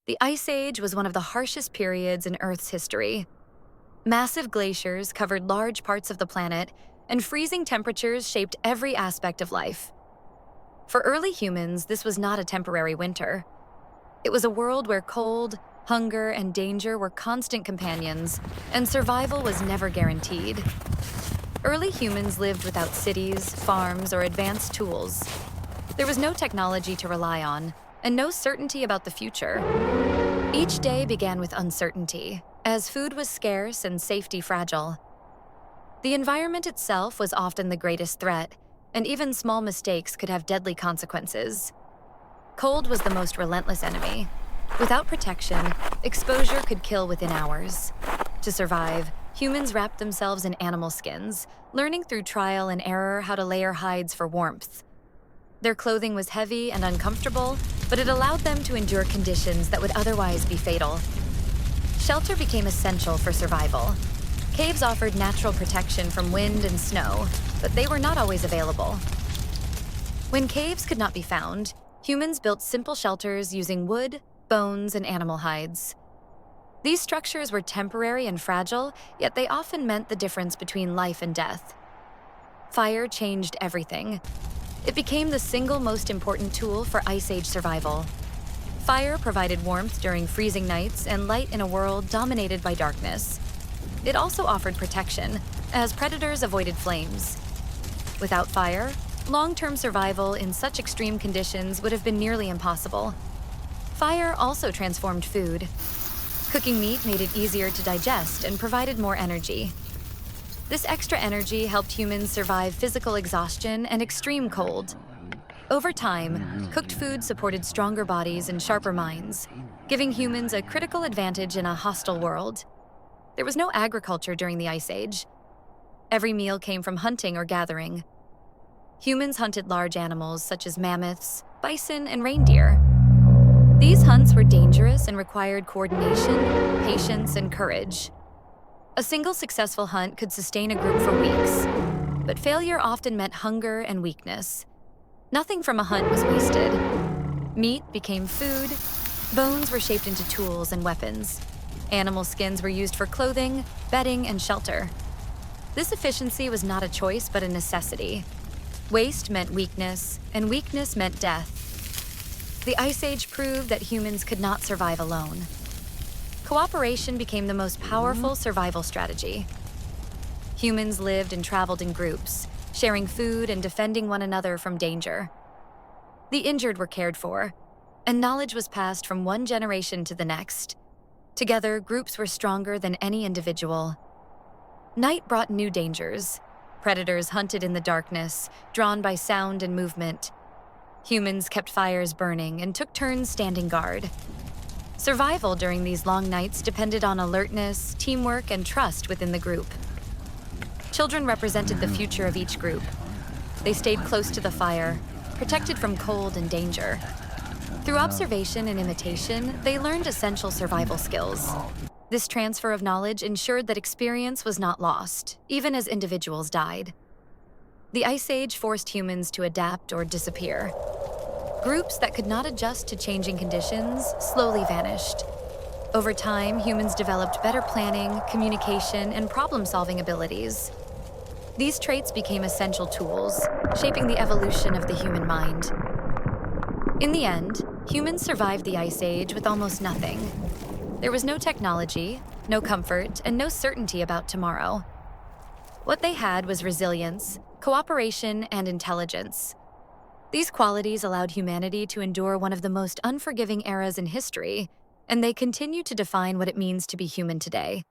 The Ice Age was one of the harshest periods in Earth's history. Massive glaciers covered large parts of the planet, and freezing temperatures shaped every aspect of life. For early humans, this was not a temporary winter. It was a world where cold, hunger, and danger were constant companions, and survival was never guaranteed. Early humans lived without cities, farms, or advanced tools. There was no technology to rely on, and no certainty about the future. Each day began with uncertainty, as food was scarce and safety fragile. The environment itself was often the greatest threat, and even small mistakes could have deadly consequences. Cold was the most relentless enemy. Without protection, exposure could kill within hours. To survive, humans wrapped themselves in animal skins, learning through trial and error how to layer hides for warmth. Their clothing was heavy and uncomfortable, but it allowed them to endure conditions that would otherwise be fatal. Shelter became essential for survival. Caves offered natural protection from wind and snow, but they were not always available. When caves could not be found, humans built simple shelters using wood, bones, and animal hides. These structures were temporary and fragile, yet they often meant the difference between life and death. Fire changed everything. It became the single most important tool for Ice Age survival. Fire provided warmth during freezing nights and light in a world dominated by darkness. It also offered protection, as predators avoided flames. Without fire, long-term survival in such extreme conditions would have been nearly impossible. Fire also transformed food. Cooking meat made it easier to digest and provided more energy. This extra energy helped humans survive physical exhaustion and extreme cold. Over time, cooked food supported stronger bodies and sharper minds, giving humans a critical advantage in a hostile world. There was no agriculture during the Ice Age. Every meal came from hunting or gathering. Humans hunted large animals such as mammoths, bison, and reindeer. These hunts were dangerous and required coordination, patience, and courage. A single successful hunt could sustain a group for weeks, but failure often meant hunger and weakness. Nothing from a hunt was wasted. Meat became food, bones were shaped into tools and weapons. Animal skins were used for clothing, bedding, and shelter. This efficiency was not a choice but a necessity. Waste meant weakness, and weakness meant death. The Ice Age proved that humans could not survive alone. Cooperation became the most powerful survival strategy. Humans lived and traveled in groups, sharing food and defending one another from danger. The injured were cared for, and knowledge was passed from one generation to the next. Together, groups were stronger than any individual. Night brought new dangers. Predators hunted in the darkness, drawn by sound and movement. Humans kept fires burning and took turns standing guard. Survival during these long nights depended on alertness, teamwork, and trust within the group. Children represented the future of each group. They stayed close to the fire, protected from cold and danger. Through observation and imitation, they learned essential survival skills. This transfer of knowledge ensured that experience was not lost, even as individuals died. The Ice Age forced humans to adapt or disappear. Groups that could not adjust to changing conditions slowly vanished. Over time, humans developed better planning, communication, and problem-solving abilities. These traits became essential tools, shaping the evolution of the human mind. In the end, humans survived the Ice Age with almost nothing. There was no technology, no comfort, and no certainty about tomorrow. What they had was resilience, cooperation, and intelligence. These qualities allowed humanity to endure one of the most unforgiving eras in history, and they continue to define what it means to be human today.